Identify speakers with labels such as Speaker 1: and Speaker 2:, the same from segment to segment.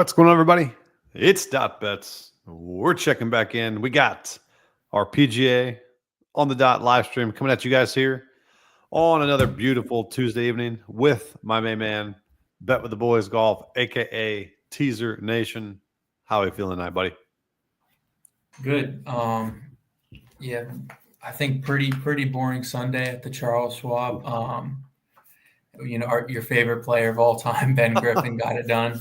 Speaker 1: What's going on, everybody? It's Dot Bets. We're checking back in. We got our PGA on the dot live stream coming at you guys here on another beautiful Tuesday evening with my main man, Bet with the Boys Golf, aka Teaser Nation. How are you feeling tonight, buddy?
Speaker 2: Good. Yeah, I think pretty boring Sunday at the Charles Schwab. Your favorite player of all time, Ben Griffin, got it done.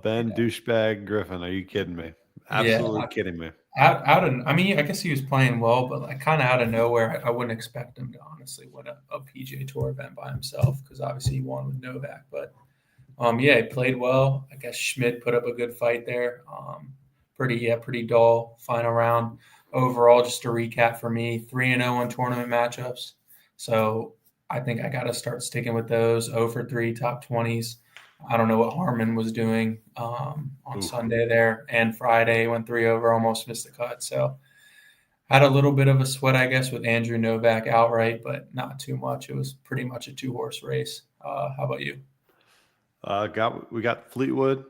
Speaker 1: Ben Douchebag Griffin. Are you kidding me? Absolutely kidding me.
Speaker 2: I guess he was playing well, but kind of out of nowhere, I wouldn't expect him to honestly win a PGA Tour event by himself because obviously he won with Novak. But he played well. I guess Schmidt put up a good fight there. Pretty dull final round. Overall, just to recap for me, 3-0 in tournament matchups. So I think I got to start sticking with those. 0 for 3 top 20s. I don't know what Harmon was doing on Sunday there, and Friday went 3 over, almost missed the cut. So had a little bit of a sweat, I guess, with Andrew Novak outright, but not too much. It was pretty much a 2-horse race. How about you?
Speaker 1: We got Fleetwood,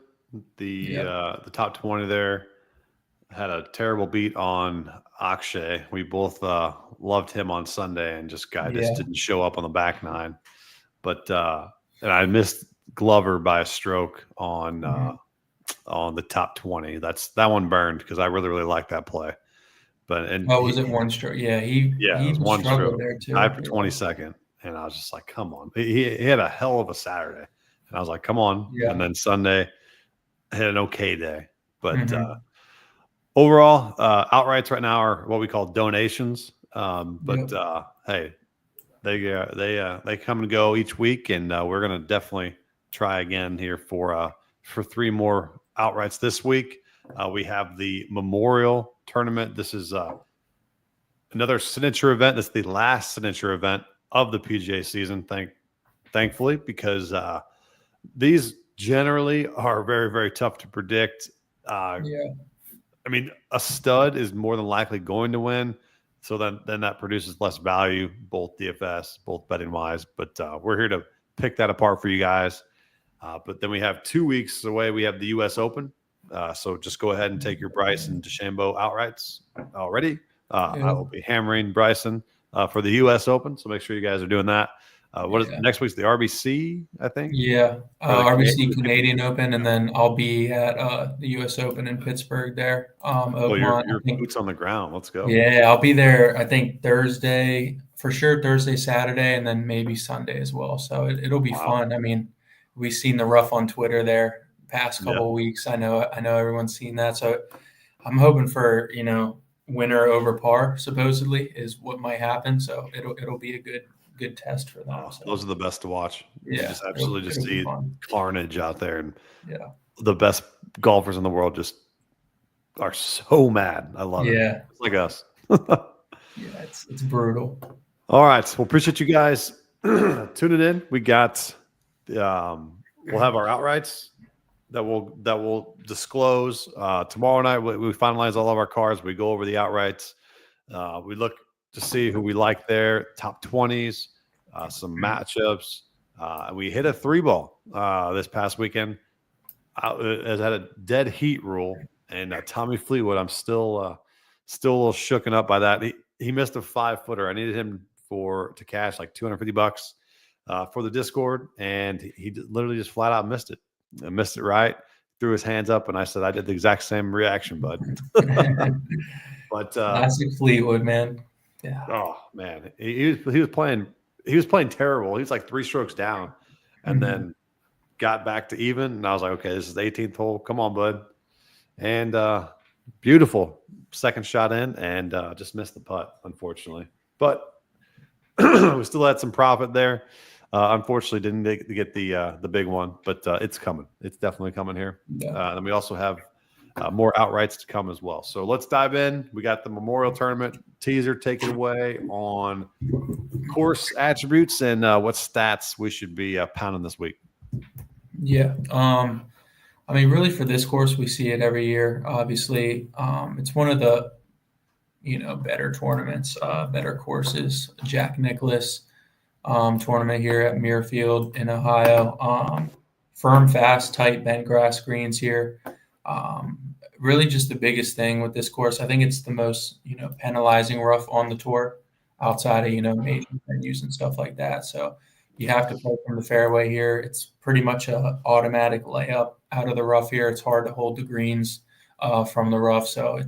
Speaker 1: the top 20 there. Had a terrible beat on Akshay. We both loved him on Sunday, and just didn't show up on the back nine. But and I missed Glover by a stroke on the top 20. That one burned because I really like that play.
Speaker 2: Was it one stroke? Yeah, he
Speaker 1: was one stroke
Speaker 2: there too.
Speaker 1: Tied for 22nd, and I was just like, come on. He had a hell of a Saturday, and I was like, come on. Yeah. And then Sunday had an okay day, but overall, outrights right now are what we call donations. Hey, they come and go each week, and we're gonna definitely try again here for 3 more outrights this week. We have the Memorial Tournament. This is another signature event. This is the last signature event of the PGA season. Thankfully, because these generally are very, very tough to predict. I mean, a stud is more than likely going to win. So then that produces less value, both DFS, both betting wise. But we're here to pick that apart for you guys. But then we have 2 weeks away. We have the U.S. Open. So just go ahead and take your Bryson DeChambeau outrights already. I will be hammering Bryson for the U.S. Open. So make sure you guys are doing that. Next week's the RBC, I think?
Speaker 2: Yeah, RBC Canadian Open, and then I'll be at the U.S. Open in Pittsburgh there.
Speaker 1: Your boots on the ground. Let's go.
Speaker 2: Yeah, I'll be there, I think, Thursday, for sure, Thursday, Saturday, and then maybe Sunday as well. So it'll be fun. I mean, we've seen the rough on Twitter there past couple of weeks. I know everyone's seen that. So I'm hoping for, winner over par, supposedly, is what might happen. So it'll be a good test for them. So.
Speaker 1: Those are the best to watch.
Speaker 2: Yeah,
Speaker 1: you just absolutely just see carnage out there, and the best golfers in the world just are so mad. I love it. Yeah, it's like us.
Speaker 2: It's brutal.
Speaker 1: All right, well, appreciate you guys tuning in. We got we'll have our outrights that we'll disclose tomorrow night. We finalize all of our cards. We go over the outrights. We look to see who we like there, top 20s, some matchups. We hit a 3-ball this past weekend. Has had a dead heat rule, and Tommy Fleetwood, I'm still a little shooken up by that. He missed a 5-footer. I needed him to cash like $250 for the Discord, and he literally just flat out missed it. I missed it right, threw his hands up, and I said, I did the exact same reaction, bud. But
Speaker 2: classic Fleetwood, man.
Speaker 1: Yeah. Oh man, he was playing terrible. He was like 3 strokes down, and then got back to even. And I was like, okay, this is the 18th hole. Come on, bud. And beautiful second shot in, and just missed the putt, unfortunately. But we still had some profit there. Unfortunately, didn't get the big one, but it's coming. It's definitely coming here. Yeah. And we also have more outrights to come as well. So let's dive in. We got the Memorial Tournament teaser taken away on course attributes and what stats we should be pounding this week.
Speaker 2: Yeah. I mean, really for this course, we see it every year. Obviously, it's one of the, better tournaments, better courses. Jack Nicklaus tournament here at Muirfield in Ohio. firm, fast, tight bent grass greens here. Really just the biggest thing with this course. I think it's the most, penalizing rough on the tour outside of, major venues and stuff like that. So you have to play from the fairway here. It's pretty much a automatic layup out of the rough here. It's hard to hold the greens from the rough. So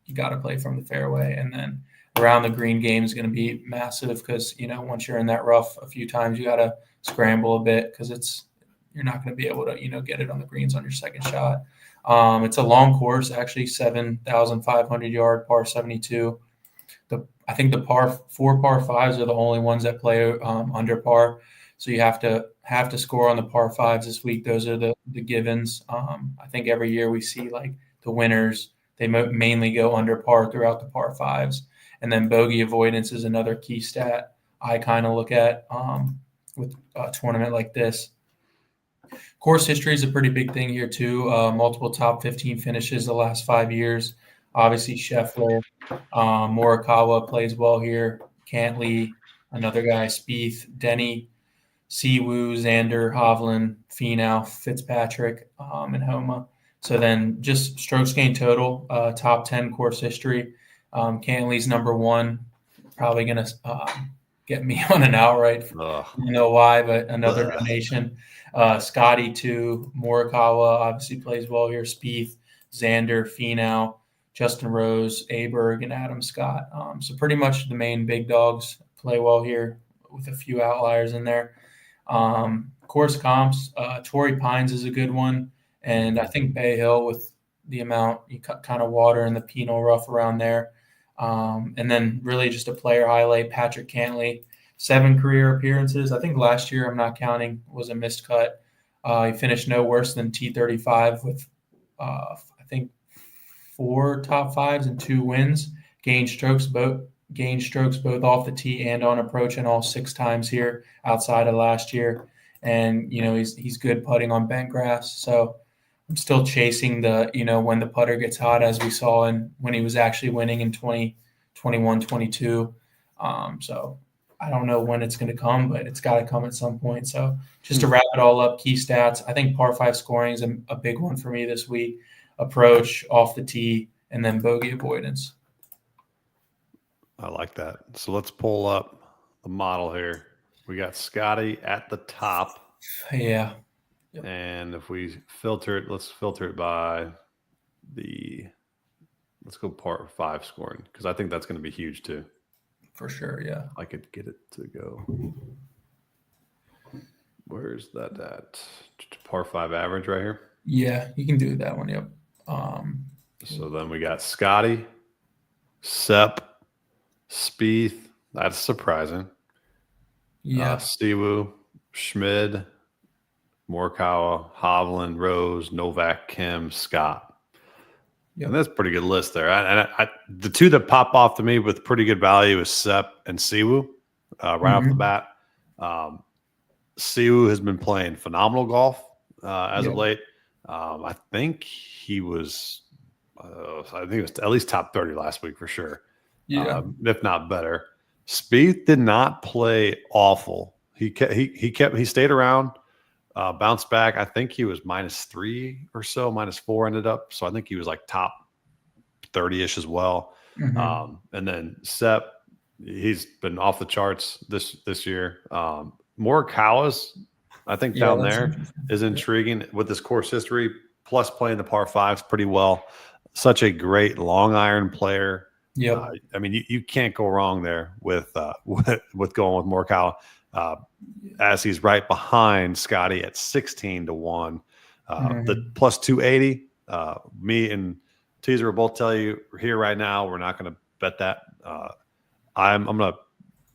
Speaker 2: you got to play from the fairway. And then around the green game is going to be massive because, once you're in that rough a few times, you got to scramble a bit because you're not going to be able to, get it on the greens on your second shot. It's a long course, actually, 7,500 yard par 72. I think the four par fives are the only ones that play under par. So you have to score on the par fives this week. Those are the givens. I think every year we see like the winners, they mainly go under par throughout the par fives. And then bogey avoidance is another key stat I kind of look at with a tournament like this. Course history is a pretty big thing here too. Multiple top 15 finishes the last 5 years. Obviously, Scheffler, Morikawa plays well here. Cantley, another guy, Spieth, Denny, Siwoo, Xander, Hovland, Finau, Fitzpatrick, and Homa. So then just strokes gained total, top 10 course history. Cantley's number one, probably going to get me on an outright. You know why, but another donation. Scotty, 2. Morikawa obviously plays well here. Spieth, Xander, Finau, Justin Rose, Aberg, and Adam Scott. So pretty much the main big dogs play well here with a few outliers in there. Course comps, Torrey Pines is a good one. And I think Bay Hill with the amount you kind of water in the penal rough around there. And then really just a player highlight, Patrick Cantley, 7 career appearances. I think last year, I'm not counting, was a missed cut. He finished no worse than T35 with, I think, 4 top fives and 2 wins. Gained strokes both off the tee and on approach, and all 6 times here outside of last year. And he's good putting on bent grass. So I'm still chasing the when the putter gets hot, as we saw when he was actually winning in 2021, 22. So I don't know when it's going to come, but it's got to come at some point. So just to wrap it all up, key stats. I think par 5 scoring is a big one for me this week. Approach, off the tee, and then bogey avoidance.
Speaker 1: I like that. So let's pull up the model here. We got Scotty at the top.
Speaker 2: Yeah.
Speaker 1: Yep. And if we filter it, let's filter it by let's go par 5 scoring, because I think that's going to be huge too.
Speaker 2: For sure, yeah.
Speaker 1: I could get it to go. Where's that at? Par 5 average right here?
Speaker 2: Yeah, you can do that one, yep.
Speaker 1: So then we got Scotty, Sepp, Spieth. That's surprising.
Speaker 2: Yeah.
Speaker 1: Siwoo, Schmid, Morikawa, Hovland, Rose, Novak, Kim, Scott. Yep. And that's a pretty good list there. The 2 that pop off to me with pretty good value is Sepp and Siwoo right off the bat. Siwoo has been playing phenomenal golf as of late. I think he was at least top 30 last week for sure. Yeah, if not better. Spieth did not play awful. He stayed around, bounced back. I think he was -3 or so, -4 ended up. So I think he was like top 30-ish as well. Mm-hmm. And then Sepp, he's been off the charts this year. Morikawa's, I think down there is intriguing with this course history, plus playing the par 5s pretty well. Such a great long iron player.
Speaker 2: Yeah,
Speaker 1: I mean, you can't go wrong there with going with Morikawa, as he's right behind Scotty at 16-1. The plus 280. Me and Teaser will both tell you here right now we're not going to bet that. I'm going to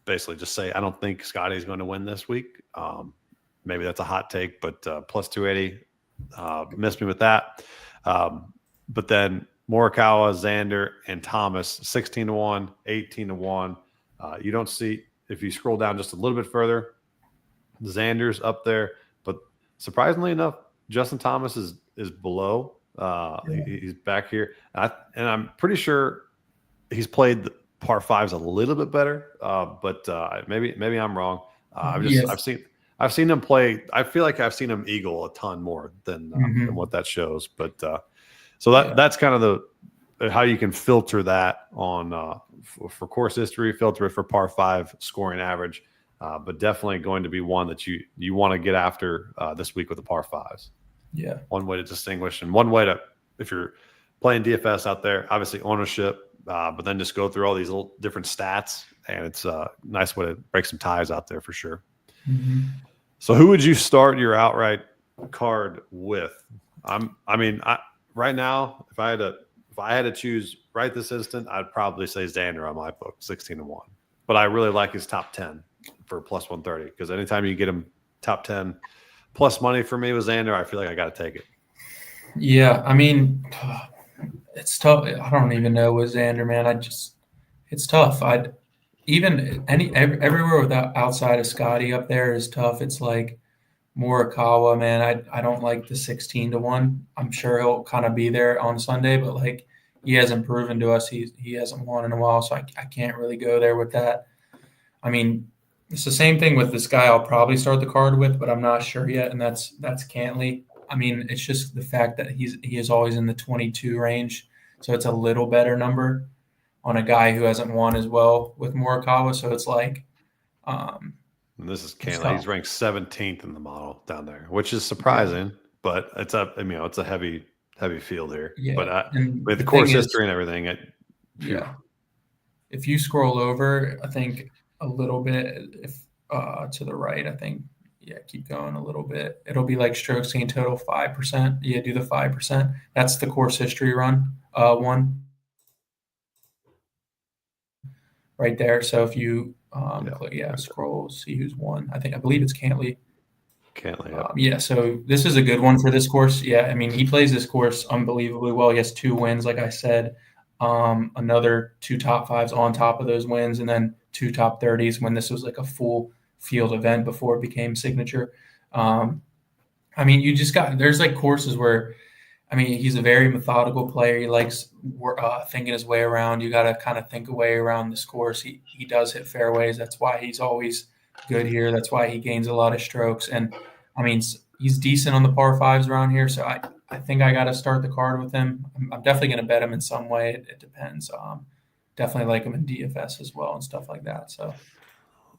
Speaker 1: basically just say I don't think Scotty's going to win this week. Maybe that's a hot take, but plus 280 missed me with that. But then Morikawa, Xander, and Thomas, 16-1, 18-1. You don't see, if you scroll down just a little bit further, Xander's up there. But surprisingly enough, Justin Thomas is below. He's back here. And I'm pretty sure he's played the par 5s a little bit better. But maybe I'm wrong. I've I've seen him play. I feel like I've seen him eagle a ton more than what that shows. But so that's kind of the how you can filter that on for course history, filter it for par 5 scoring average. But definitely going to be one that you want to get after this week with the par 5s.
Speaker 2: Yeah.
Speaker 1: One way to distinguish, and one way to, if you're playing DFS out there, obviously ownership, but then just go through all these little different stats, and it's a nice way to break some ties out there for sure.
Speaker 2: Mm-hmm.
Speaker 1: So who would you start your outright card with? Right now, if I had to choose right this instant, I'd probably say Xander on my book, 16-1. But I really like his top 10 for plus 130, because anytime you get him top 10 plus money for me with Xander, I feel like I got to take it.
Speaker 2: Yeah, I mean, it's tough. I don't even know with Xander, man. It's tough. Everywhere without outside of Scotty up there is tough. It's like Morikawa, man. I don't like the 16-1. I'm sure he'll kind of be there on Sunday, but like he hasn't proven to us he hasn't won in a while, so I can't really go there with that. I mean, it's the same thing with this guy I'll probably start the card with, but I'm not sure yet, and that's Cantley. I mean, it's just the fact that he is always in the 22 range, so it's a little better number on a guy who hasn't won as well with Morikawa. So it's like,
Speaker 1: and this is Cantley. He's ranked 17th in the model down there, which is surprising, but it's a heavy field here.
Speaker 2: Yeah.
Speaker 1: But with the course history and everything,
Speaker 2: if you scroll over, I think a little bit, if to the right, I think, keep going a little bit. It'll be like strokes gained total 5%. Yeah, do the 5%. That's the course history run one right there. So if you scroll, see who's won. I believe it's Cantley. So this is a good one for this course. Yeah, I mean, he plays this course unbelievably well. He has 2 wins, like I said. Another 2 top 5s on top of those wins, and then 2 top 30s when this was like a full field event before it became signature. I mean, there's like courses where, I mean, he's a very methodical player. He likes thinking his way around. You got to kind of think a way around this course. He does hit fairways. That's why he's always good here. That's why he gains a lot of strokes. And I mean, he's decent on the par 5s around here. So I think I got to start the card with him. I'm definitely going to bet him in some way. It depends. Definitely like him in DFS as well and stuff like that. So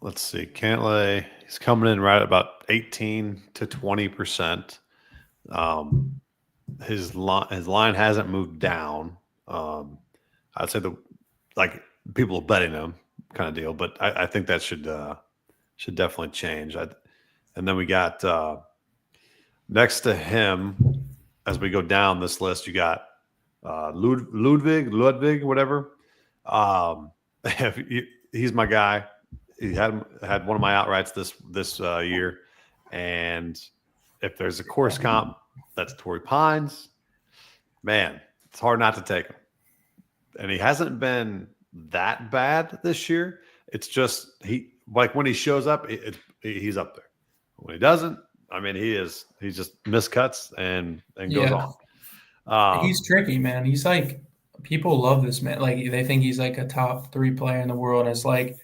Speaker 1: let's see. Cantley, he's coming in right at about 18 to 20%. His line hasn't moved down. I'd say people are betting him kind of deal, but I think that should definitely change. And then we got next to him, as we go down this list, you got Ludwig, whatever. He's my guy. He had one of my outrights this year, and if there's a course comp, that's Torrey Pines. Man, it's hard not to take him. And he hasn't been that bad this year. It's just when he shows up, he's up there. When he doesn't, I mean, he's just miscuts and goes on.
Speaker 2: He's tricky, man. He's like, people love this man. Like, they think he's like a top 3 player in the world. And it's like,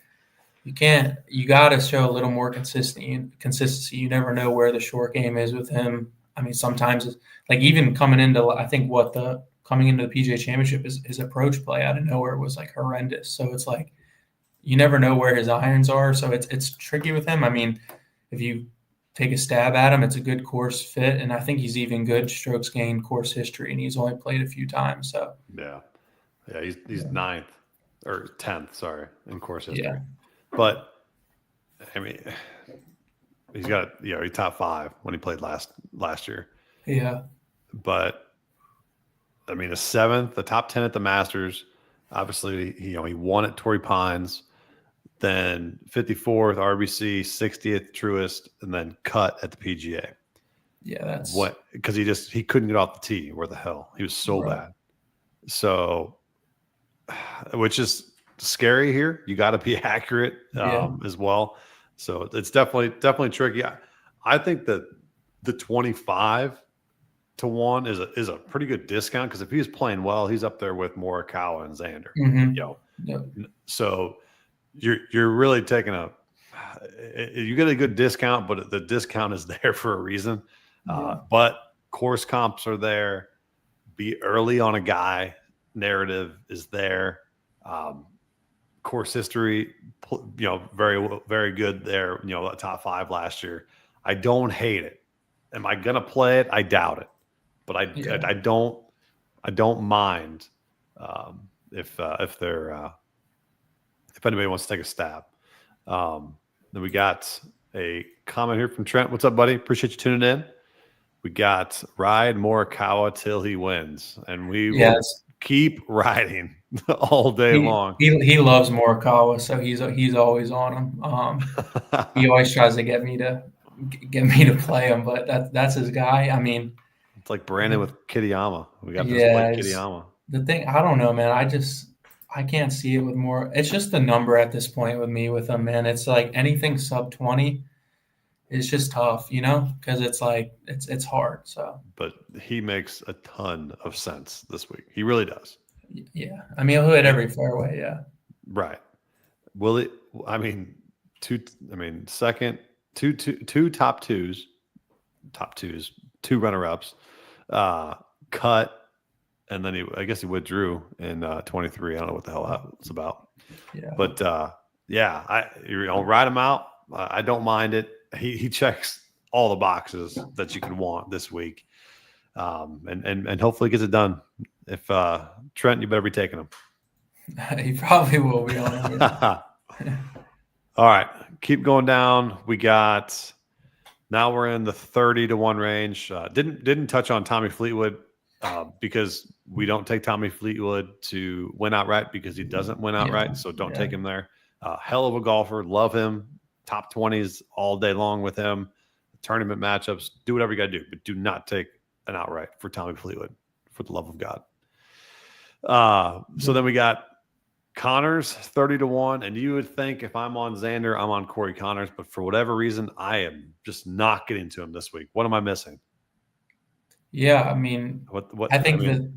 Speaker 2: you got to show a little more consistency. You never know where the short game is with him. I mean, sometimes like even coming into the PGA Championship, his approach play out of nowhere was like horrendous. So it's like, you never know where his irons are. So it's tricky with him. I mean, if you take a stab at him, it's a good course fit. And I think he's even good strokes gained course history, and he's only played a few times. So
Speaker 1: he's 9th or 10th, sorry, in course history.
Speaker 2: Yeah.
Speaker 1: But I mean, he's got he's top 5 when he played last year.
Speaker 2: Yeah.
Speaker 1: But I mean, a 7th, the top 10 at the Masters. Obviously, he won at Torrey Pines, then 54th RBC, 60th Truist, and then cut at the PGA.
Speaker 2: Yeah, that's
Speaker 1: because he couldn't get off the tee. Where the hell? He was so bad. So, which is scary here. You got to be accurate as well. So it's definitely tricky. I think that the 25 to 1 is a pretty good discount, because if he's playing well, he's up there with Morikawa and Xander.
Speaker 2: Mm-hmm.
Speaker 1: So you're really taking a You get a good discount, but the discount is there for a reason. But course comps are there. Be early on a guy narrative is there. Course history, very, very good there. Top 5 last year. I don't hate it. Am I going to play it? I doubt it, but I don't mind if anybody wants to take a stab. Then we got a comment here from Trent. What's up, buddy? Appreciate you tuning in. We got ride Morikawa till he wins, and we will keep riding all day long.
Speaker 2: He loves Morikawa, so he's always on him. He always tries to get me to play him, but that's his guy. I mean,
Speaker 1: it's like Brandon with Kitayama. We got this Blake Kitayama.
Speaker 2: The thing, I don't know, man. I can't see it with more. It's just the number at this point with me with him, man. It's like anything sub 20. It's just tough, because it's like it's hard. So,
Speaker 1: but he makes a ton of sense this week. He really does.
Speaker 2: Yeah, I mean, he'll hit every fairway. Yeah,
Speaker 1: right. Will it? I mean, two top twos, 2 runner-ups, cut, and then I guess he withdrew in 23. I don't know what the hell that was about.
Speaker 2: Yeah,
Speaker 1: but ride him out. I don't mind it. He checks all the boxes that you could want this week, and hopefully gets it done. If Trent, you better be taking him.
Speaker 2: He probably will be on him.
Speaker 1: All right, keep going down. Now we're in the 30-1 range. Didn't touch on Tommy Fleetwood because we don't take Tommy Fleetwood to win outright because he doesn't win outright. So don't take him there. Hell of a golfer, love him. Top 20s all day long with him. Tournament matchups, do whatever you got to do, but do not take an outright for Tommy Fleetwood, for the love of God. So then we got Connors 30-1, and you would think if I'm on Xander, I'm on Corey Connors, but for whatever reason, I am just not getting to him this week. What am I missing?
Speaker 2: Yeah, I mean, I think the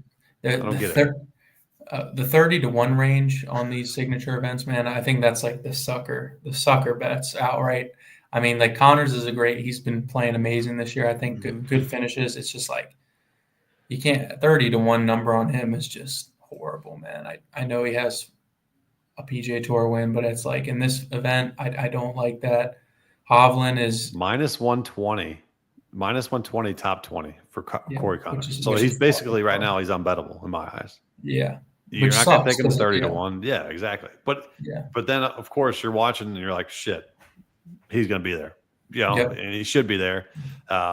Speaker 2: 30-1 range on these signature events, man, I think that's like the sucker bets outright. I mean, like Connors is he's been playing amazing this year. I think good finishes. It's just like you can't 30-1 number on him is just horrible, man. I know he has a PGA Tour win, but it's like in this event, I don't like that. Hovland is -120 top 20 for Corey Connors. So he's basically right now he's unbettable in my eyes. Yeah.
Speaker 1: You're not going to take him 30-1. Yeah, exactly. But then of course you're watching and you're like, shit, he's going to be there. And he should be there.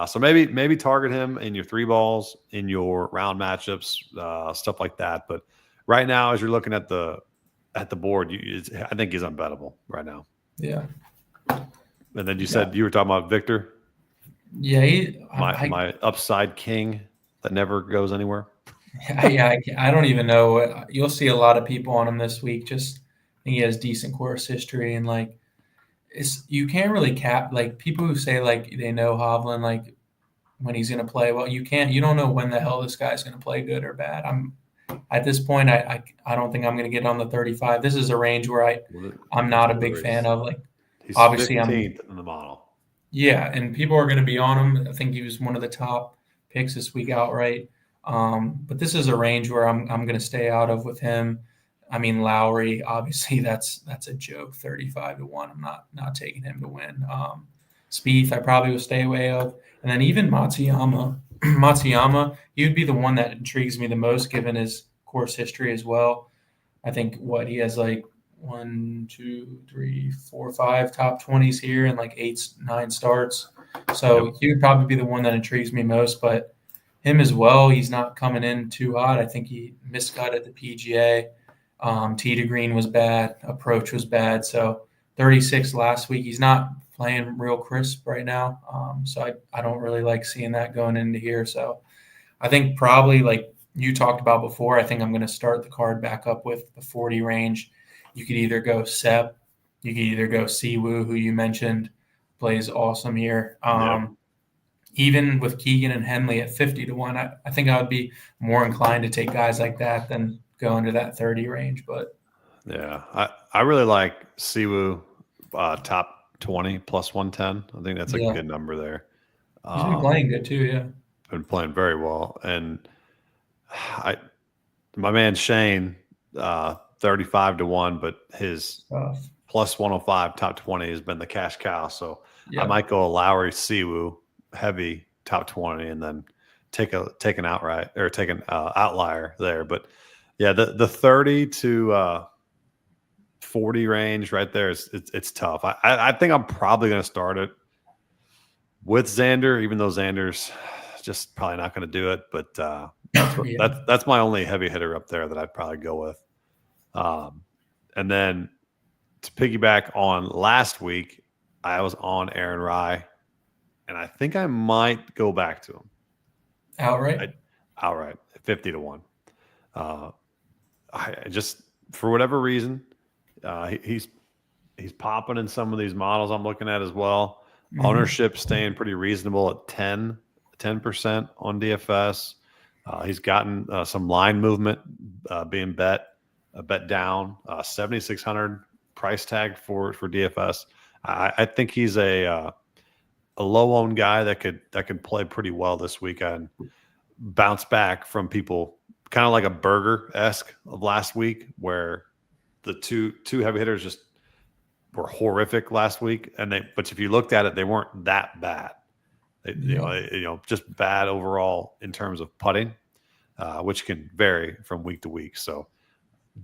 Speaker 1: So maybe target him in your 3 balls, in your round matchups, stuff like that. But right now, as you're looking at the board, I think he's unbettable right now.
Speaker 2: Yeah.
Speaker 1: And then you said you were talking about Victor.
Speaker 2: Yeah,
Speaker 1: my upside king that never goes anywhere.
Speaker 2: I don't even know. You'll see a lot of people on him this week. Just I think he has decent course history and like you can't really cap like people who say like they know Hovland like when he's going to play well. You don't know when the hell this guy's going to play good or bad. At this point I don't think I'm going to get on the 35. This is a range where I'm not a big fan of. Like
Speaker 1: he's
Speaker 2: obviously
Speaker 1: 15th in the model.
Speaker 2: Yeah, and people are going to be on him. I think he was one of the top picks this week outright. But this is a range where I'm going to stay out of with him. I mean, Lowry, obviously that's a joke, 35-1. I'm not taking him to win. Spieth, I probably will stay away of. And then even Matsuyama, he would be the one that intrigues me the most given his course history as well. I think he has like 1, 2, 3, 4, 5 top 20s here and like 8, 9 starts. So he would probably be the one that intrigues me most, but him as well, he's not coming in too hot. I think he miscut at the PGA. Tee to green was bad. Approach was bad. So 36 last week. He's not playing real crisp right now. So I don't really like seeing that going into here. So I think probably like you talked about before, I think I'm going to start the card back up with the 40 range. You could either go Sep, you could either go Siwoo, who you mentioned plays awesome here. Even with Keegan and Henley at 50-1, I think I would be more inclined to take guys like that than go into that 30 range. But
Speaker 1: yeah, I really like Siwoo top 20 plus 110. I think that's a good number there.
Speaker 2: He's been playing good too, yeah.
Speaker 1: Been playing very well. And my man Shane, 35 to 1, but his plus 105 top 20 has been the cash cow. So I might go a Lowry Siwoo heavy top 20 and then take an outlier there. But yeah, the 30 to 40 range right there it's tough. I think I'm probably going to start it with Xander, even though Xander's just probably not going to do it. But that's my only heavy hitter up there that I'd probably go with. And then to piggyback on last week, I was on Aaron Rye, and I think I might go back to him.
Speaker 2: Outright,
Speaker 1: 50 to 1. I just, for whatever reason, he's popping in some of these models I'm looking at as well. Mm-hmm. Ownership staying pretty reasonable at 10% on DFS. He's gotten some line movement being bet down. 7,600 price tag for DFS. I think he's a low owned guy that could play pretty well this weekend. Bounce back from people kind of like a Berger-esque of last week, where the two heavy hitters just were horrific last week. But if you looked at it, they weren't that bad. Just bad overall in terms of putting, which can vary from week to week. So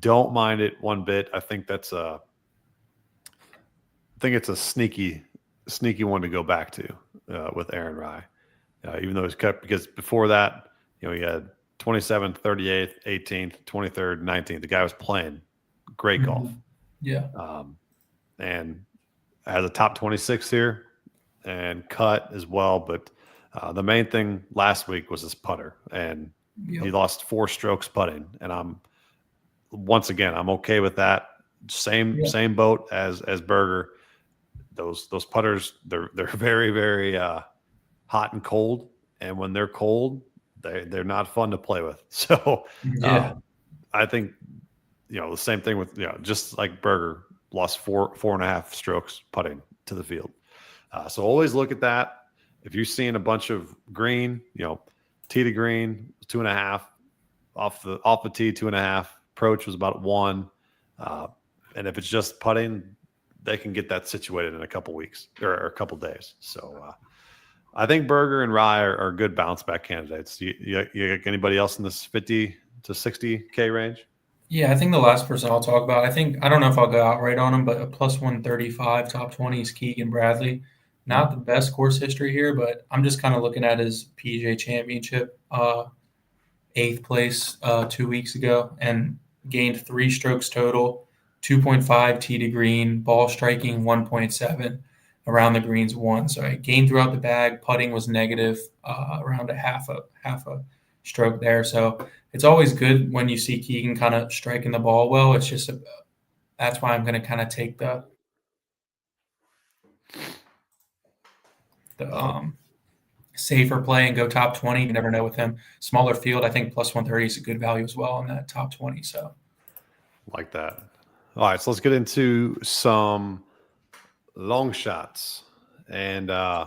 Speaker 1: don't mind it one bit. I think it's a sneaky one to go back to with Aaron Rye, even though he's cut, because before that, he had 27th, 38th, 18th, 23rd, 19th. The guy was playing great golf.
Speaker 2: Yeah.
Speaker 1: And has a top 26 here and cut as well. But the main thing last week was his putter, and he lost 4 strokes putting. And I'm okay with that. Same boat as Berger. Those putters, they're very, very hot and cold. And when they're cold, they're not fun to play with. So I think, the same thing with, just like Berger lost 4.5 strokes putting to the field. So always look at that. If you're seeing a bunch of green, tee to green, 2.5, off the tee, 2.5, approach was about 1. And if it's just putting, they can get that situated in a couple weeks or a couple days. So I think Berger and Rye are good bounce back candidates. You got anybody else in this 50 to 60K range?
Speaker 2: Yeah, I think the last person I'll talk about, I don't know if I'll go outright on him, but a plus 135 top 20 is Keegan Bradley. Not the best course history here, but I'm just kind of looking at his PGA Championship, 8th place 2 weeks ago, and gained 3 strokes total, 2.5 tee to green, ball striking 1.7, around the greens 1. So I gained throughout the bag. Putting was negative, around a half a stroke there. So it's always good when you see Keegan kind of striking the ball well. It's just that's why I'm going to kind of take the safer play and go top 20. You never know with him. Smaller field, I think plus 130 is a good value as well on that top 20. So
Speaker 1: like that. All right, so let's get into some long shots. And I'm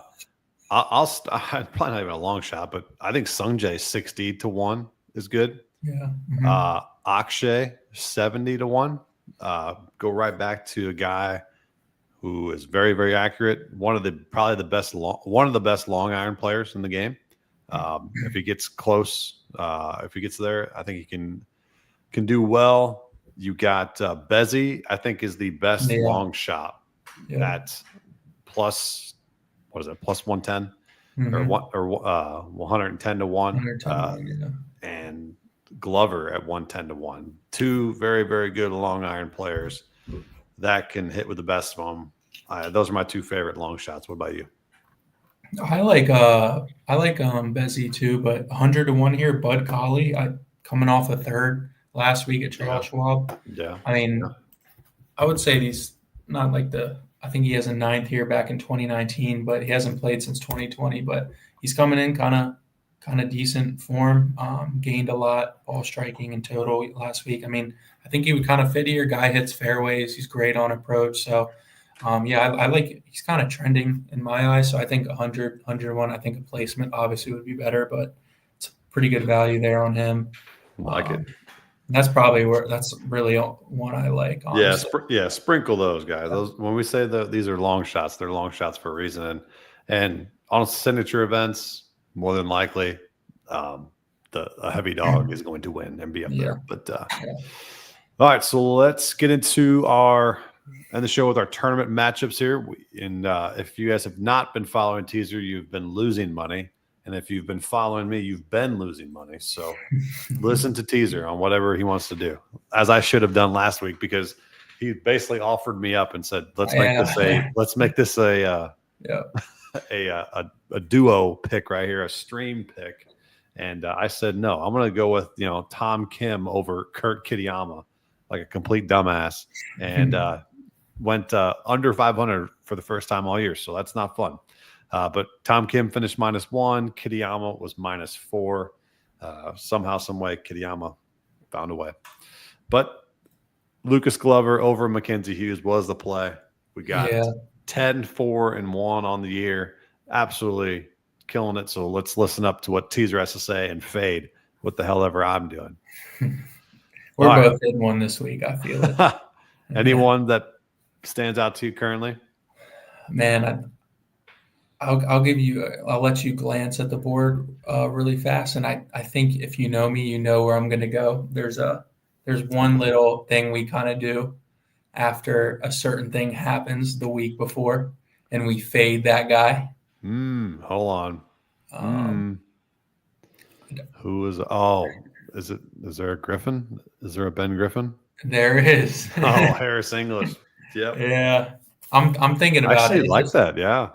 Speaker 1: probably not even a long shot, but I think Sungjae 60 to 1 is good.
Speaker 2: Yeah.
Speaker 1: Mm-hmm. Akshay 70 to 1. Go right back to a guy who is very, very accurate. One of the best long iron players in the game. If he gets close, if he gets there, I think he can do well. You got Bezzy, I think, is the best long shot. Yeah. That's plus 110 or 110 to 1. And Glover at 110 to 1. 2 very, very good long iron players that can hit with the best of them. Those are my 2 favorite long shots. What about you?
Speaker 2: I like Bezzy too, but 100 to 1 here. Bud Colley, coming off a 3rd last week at Charles Schwab.
Speaker 1: Yeah.
Speaker 2: I mean, I would say he's not like I think he has a 9th here back in 2019, but he hasn't played since 2020. But he's coming in kind of decent form. Gained a lot ball striking in total last week. I mean, I think he would kind of fit here. Guy hits fairways. He's great on approach. So I like he's kind of trending in my eyes. So I think 100, 101. I think a placement obviously would be better, but it's a pretty good value there on him.
Speaker 1: Like it.
Speaker 2: That's really one I like. Honestly.
Speaker 1: Sprinkle those guys. Those when we say that these are long shots, they're long shots for a reason. And on signature events, more than likely, a heavy dog is going to win and be up there. But all right, so let's get into the show with our tournament matchups here. If you guys have not been following Teaser, you've been losing money. And if you've been following me, you've been losing money. So listen to Teaser on whatever he wants to do, as I should have done last week, because he basically offered me up and said, let's make this a duo pick right here, a stream pick. And I said, no, I'm going to go with, Tom Kim over Kurt Kitayama, like a complete dumbass, and went under 500 for the first time all year. So that's not fun. But Tom Kim finished -1. Kitayama was -4. Somehow, some way, Kitayama found a way. But Lucas Glover over Mackenzie Hughes was the play. We got 10-4-1 on the year. Absolutely killing it. So let's listen up to what Teaser has to say and fade what the hell ever I'm doing.
Speaker 2: We're both in one this week. I feel it.
Speaker 1: Anyone that stands out to you currently?
Speaker 2: Man, I'll let you glance at the board really fast. And I think if you know me, you know where I'm going to go. There's one little thing we kind of do after a certain thing happens the week before, and we fade that guy.
Speaker 1: Hold on. Who is? Is there a Griffin? Is there a Ben Griffin?
Speaker 2: There is.
Speaker 1: Harris English. Yep.
Speaker 2: Yeah. I'm thinking about it.
Speaker 1: I actually like that. Yeah.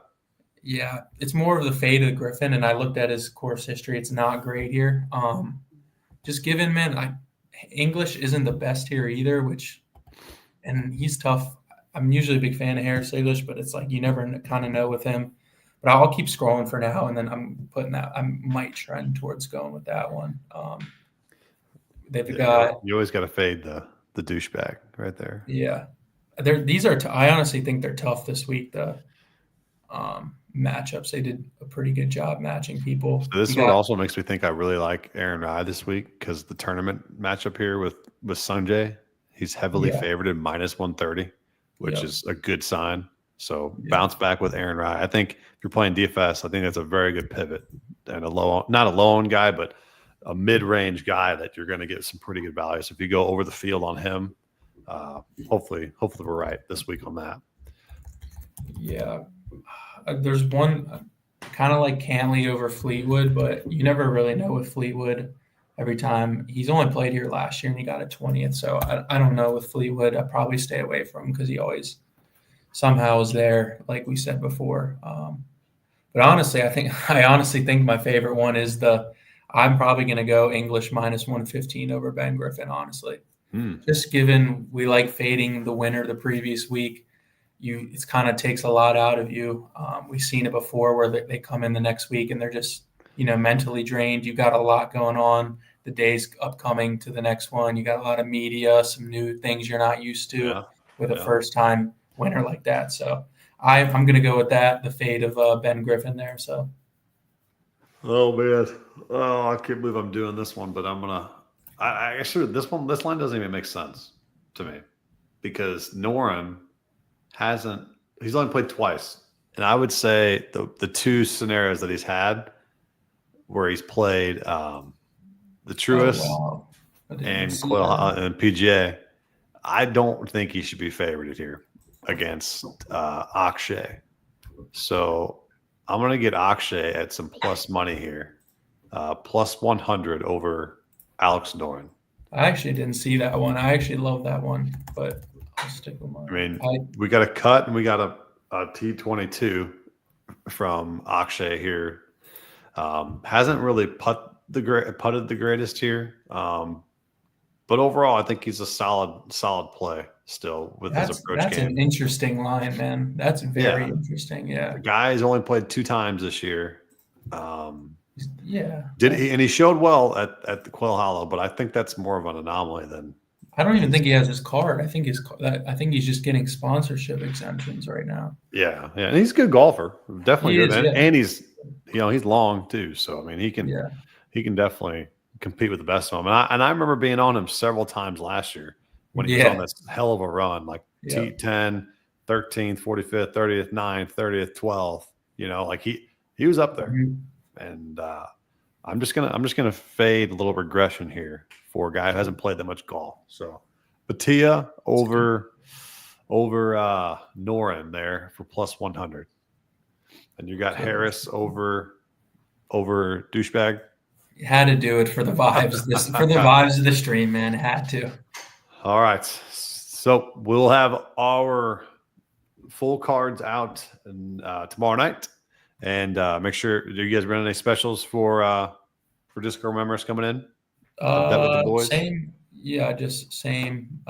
Speaker 2: Yeah. It's more of the fade of Griffin, and I looked at his course history. It's not great here. Just given, man, English isn't the best here either, and he's tough. I'm usually a big fan of Harris English, but it's like you never kind of know with him. But I'll keep scrolling for now, and then I'm putting that. I might trend towards going with that one. They've got.
Speaker 1: You always got to fade the douchebag right there.
Speaker 2: Yeah, these are. I honestly think they're tough this week. The matchups, they did a pretty good job matching people.
Speaker 1: So this one also makes me think I really like Aaron Rai this week, because the tournament matchup here with Sungjae, he's heavily favored at -130, which is a good sign. So bounce back with Aaron Rai. I think if you're playing DFS, I think that's a very good pivot, and not a low-owned guy, but a mid-range guy that you're going to get some pretty good value. So if you go over the field on him, hopefully we're right this week on that.
Speaker 2: Yeah. There's one kind of like Cantley over Fleetwood, but you never really know with Fleetwood. Every time he's only played here last year and he got a 20th. So I don't know with Fleetwood. I'd probably stay away from him because he always somehow is there, like we said before. But honestly, I honestly think my favorite one is I'm probably going to go English -115 over Ben Griffin, honestly. Just given we like fading the winner the previous week. It kind of takes a lot out of you. We've seen it before where they come in the next week and they're just, mentally drained. You got a lot going on. The days upcoming to the next one. You got a lot of media, some new things you're not used to with a first-time winner like that. So I'm going to go with that, the fade of Ben Griffin there. So.
Speaker 1: Oh man, I can't believe I'm doing this one, but I'm gonna. I actually this line doesn't even make sense to me, because Noren he's only played twice. And I would say the two scenarios that he's had where he's played the Truist and PGA, I don't think he should be favored here against Akshay. So I'm going to get Akshay at some plus money here, plus 100 over Alex Noren.
Speaker 2: I actually didn't see that one. I actually love that one, but I'll stick with mine.
Speaker 1: I mean, we got a cut and we got a T22 from Akshay here. Hasn't really putted the greatest here. But overall, I think he's a solid play still with his approach game.
Speaker 2: That's an interesting line, man. That's very interesting. Yeah.
Speaker 1: The guy's only played 2 times this year.
Speaker 2: Yeah.
Speaker 1: And he showed well at the Quail Hollow, but I think that's more of an anomaly than
Speaker 2: I don't even think he has his card. I think he's just getting sponsorship exemptions right now.
Speaker 1: Yeah, and he's a good golfer, definitely
Speaker 2: He
Speaker 1: good,
Speaker 2: is, yeah.
Speaker 1: and he's he's long too. So I mean, he can definitely compete with the best of them. And I remember being on him several times last year when he was on this hell of a run, like T10, 13th, 45th, 30th, 9th, 30th, 12th. Like he was up there. And I'm just gonna fade a little regression here for a guy who hasn't played that much golf. So Batia over Noren there for plus 100, and you got Harris over douchebag.
Speaker 2: You had to do it for the vibes. For the vibes of the stream, man. Had to.
Speaker 1: All right, so we'll have our full cards out tomorrow night, and make sure. Do you guys run any specials for Discord members coming in? Bet with the boys.
Speaker 2: Same, yeah, just same.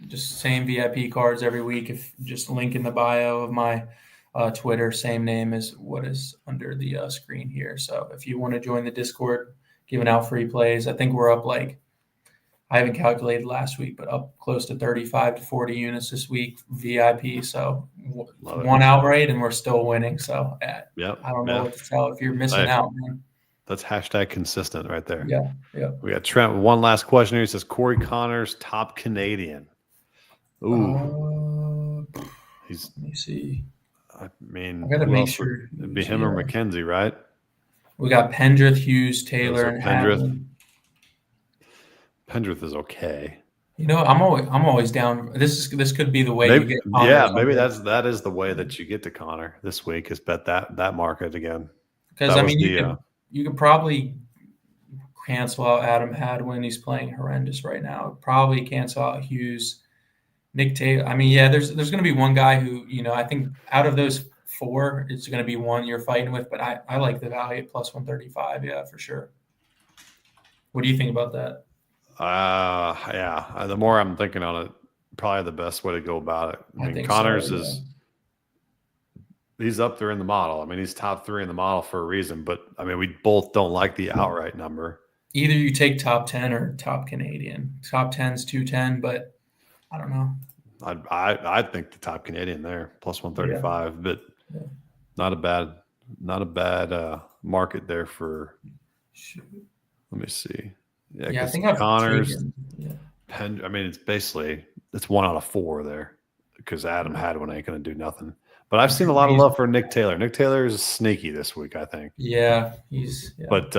Speaker 2: Just same VIP cards every week. If just link in the bio of my Twitter, same name as what is under the screen here. So if you want to join the Discord, giving out free plays, I think we're up I haven't calculated last week, but up close to 35 to 40 units this week VIP. So one outright, and we're still winning. So I don't know what to tell if you're missing out, man.
Speaker 1: That's hashtag consistent right there.
Speaker 2: Yeah.
Speaker 1: We got Trent. One last question here. He says Corey Connors, top Canadian. Ooh,
Speaker 2: let me see.
Speaker 1: I mean,
Speaker 2: I gotta make sure
Speaker 1: it'd be him or McKenzie, right?
Speaker 2: We got Pendrith, Hughes, Taylor, and
Speaker 1: Pendrith. Pendrith is okay.
Speaker 2: I'm always down. This could be the way you get.
Speaker 1: Maybe that is the way that you get to Connor this week is bet that market again.
Speaker 2: Because you could probably cancel out Adam Hadwin. He's playing horrendous right now. Probably cancel out Hughes, Nick Taylor. I mean, there's going to be one guy who I think out of those four, it's going to be one you're fighting with. But I like the value at plus 135. Yeah, for sure. What do you think about that?
Speaker 1: The more I'm thinking on it, probably the best way to go about it. I mean, Connors he's up there in the model. I mean, he's top 3 in the model for a reason, but I mean, we both don't like the outright number.
Speaker 2: Either you take top 10 or top Canadian. Top 10's 210, but I don't know.
Speaker 1: I think the top Canadian there, plus 135, but not a bad market there for. Let me see.
Speaker 2: I think
Speaker 1: Connors. I mean, it's 1 out of 4 there because Adam Hadwin ain't going to do nothing. But I've seen a lot of love for Nick Taylor. Nick Taylor is sneaky this week, I think.
Speaker 2: Yeah, he's. Yeah.
Speaker 1: But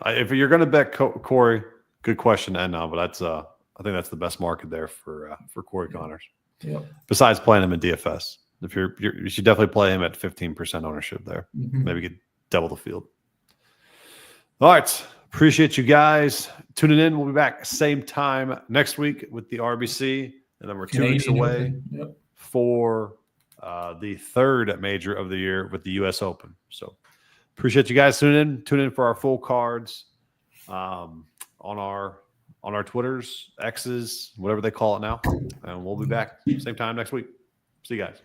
Speaker 1: if you're going to bet Corey, good question to end on. But I think that's the best market there for Corey Connors.
Speaker 2: Yep.
Speaker 1: Besides playing him in DFS, if you should definitely play him at 15% ownership there.
Speaker 2: Mm-hmm.
Speaker 1: Maybe get double the field. All right. Appreciate you guys tuning in. We'll be back same time next week with the RBC, and then we're 2 weeks away for the third major of the year with the U.S. Open. So appreciate you guys tuning in. Tune in for our full cards on our Twitters, X's, whatever they call it now, and we'll be back same time next week. See you guys.